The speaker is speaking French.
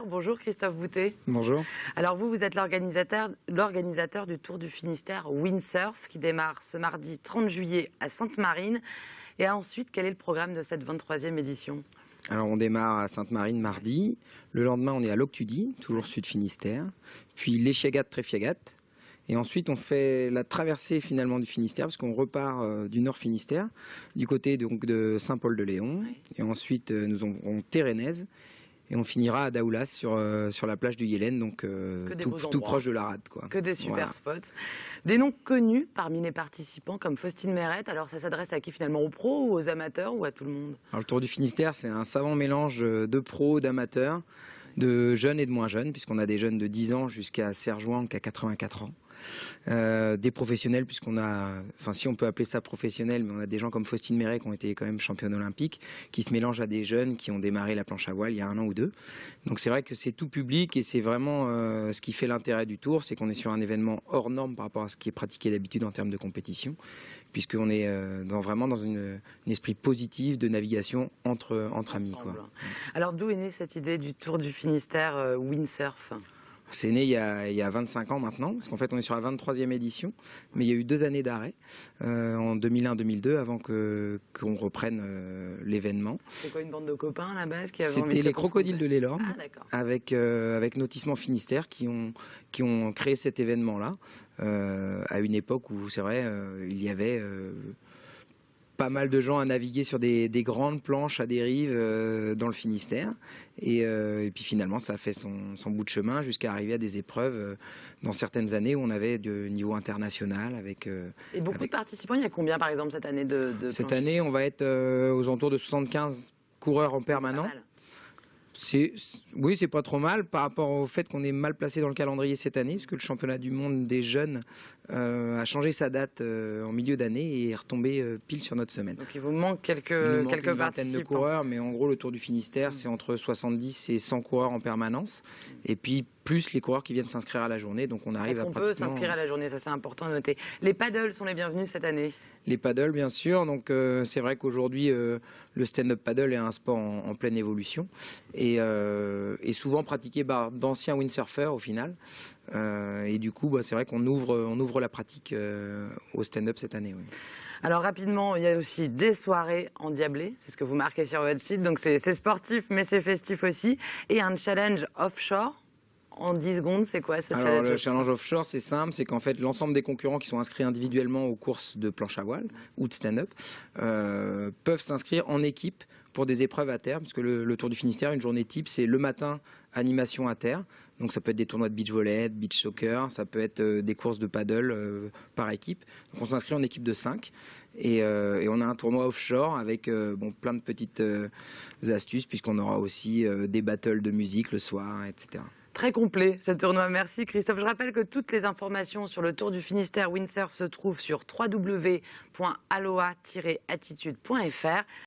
Bonjour Christophe Boutet. Bonjour. Alors vous êtes l'organisateur du Tour du Finistère Windsurf qui démarre ce mardi 30 juillet à Sainte-Marine. Et ensuite, quel est le programme de cette 23e édition? Alors on démarre à Sainte-Marine mardi. Le lendemain, on est à Loctudy, toujours sud Finistère. Puis l'Échiagat-Tréfiagat. Et ensuite, on fait la traversée finalement du Finistère, parce qu'on repart du nord Finistère, du côté donc de Saint-Paul-de-Léon. Oui. Et ensuite, nous avons Térénèse. Et on finira à Daoulas sur la plage du Yélène, donc tout proche de la rade, quoi. Que des super Voilà. spots. Des noms connus parmi les participants comme Faustine Mérette. Alors ça s'adresse à qui finalement? Aux pros ou aux amateurs ou à tout le monde? Alors, le Tour du Finistère, c'est un savant mélange de pros, d'amateurs, de jeunes et de moins jeunes, puisqu'on a des jeunes de 10 ans jusqu'à Serge Wang qui a 84 ans. Des professionnels, puisqu'on a, enfin si on peut appeler ça professionnel, mais on a des gens comme Faustine Méret qui ont été quand même championne olympique, qui se mélangent à des jeunes qui ont démarré la planche à voile il y a 1 an ou 2. Donc c'est vrai que c'est tout public et c'est vraiment ce qui fait l'intérêt du Tour, c'est qu'on est sur un événement hors norme par rapport à ce qui est pratiqué d'habitude en termes de compétition, puisqu'on est vraiment dans un esprit positif de navigation entre amis, quoi. Alors d'où est née cette idée du Tour du Finistère Windsurf? C'est né il y a 25 ans maintenant, parce qu'en fait on est sur la 23e édition, mais il y a eu 2 années d'arrêt, en 2001-2002, avant qu'on reprenne l'événement. C'est quoi, une bande de copains à la base qui avaient envie de C'était se les Crocodiles de l'Elorme, Ah, d'accord. avec Notissement Finistère, qui ont créé cet événement-là, à une époque où c'est vrai, il y avait pas mal de gens à naviguer sur des grandes planches à dérive dans le Finistère. Et puis finalement, ça a fait son bout de chemin jusqu'à arriver à des épreuves dans certaines années où on avait de niveau international. Et beaucoup de participants, il y a combien par exemple cette année de Cette planche? année, on va être aux alentours de 75 coureurs en permanent. C'est pas mal. Oui, c'est pas trop mal par rapport au fait qu'on est mal placé dans le calendrier cette année, parce que le championnat du monde des jeunes a changé sa date en milieu d'année et est retombé pile sur notre semaine. Donc il vous manque Il nous manque quelques une vingtaine de participants. coureurs, mais en gros, le Tour du Finistère, c'est entre 70 et 100 coureurs en permanence. Et puis, plus les coureurs qui viennent s'inscrire à la journée. Donc, on arrive Est-ce à qu'on peut pratiquement... s'inscrire à la journée? Ça, c'est important de noter. Les paddles sont les bienvenus cette année. Les paddles, bien sûr. Donc, c'est vrai qu'aujourd'hui, le stand-up paddle est un sport en pleine évolution et souvent pratiqué par d'anciens windsurfers au final. Et du coup, c'est vrai qu'on ouvre la pratique au stand-up cette année. Oui. Alors rapidement, il y a aussi des soirées endiablées, c'est ce que vous marquez sur votre site, donc c'est sportif mais c'est festif aussi, et un challenge offshore. En 10 secondes, c'est quoi ce Alors, challenge? le challenge offshore, c'est simple, c'est qu'en fait, l'ensemble des concurrents qui sont inscrits individuellement aux courses de planche à voile ou de stand-up peuvent s'inscrire en équipe pour des épreuves à terre, parce que le Tour du Finistère, une journée type, c'est le matin, animation à terre. Donc ça peut être des tournois de beach volley, de beach soccer, ça peut être des courses de paddle par équipe. Donc on s'inscrit en équipe de 5 et on a un tournoi offshore avec plein de petites astuces, puisqu'on aura aussi des battles de musique le soir, etc. Très complet ce tournoi, merci Christophe. Je rappelle que toutes les informations sur le Tour du Finistère Windsurf se trouvent sur www.aloha-attitude.fr.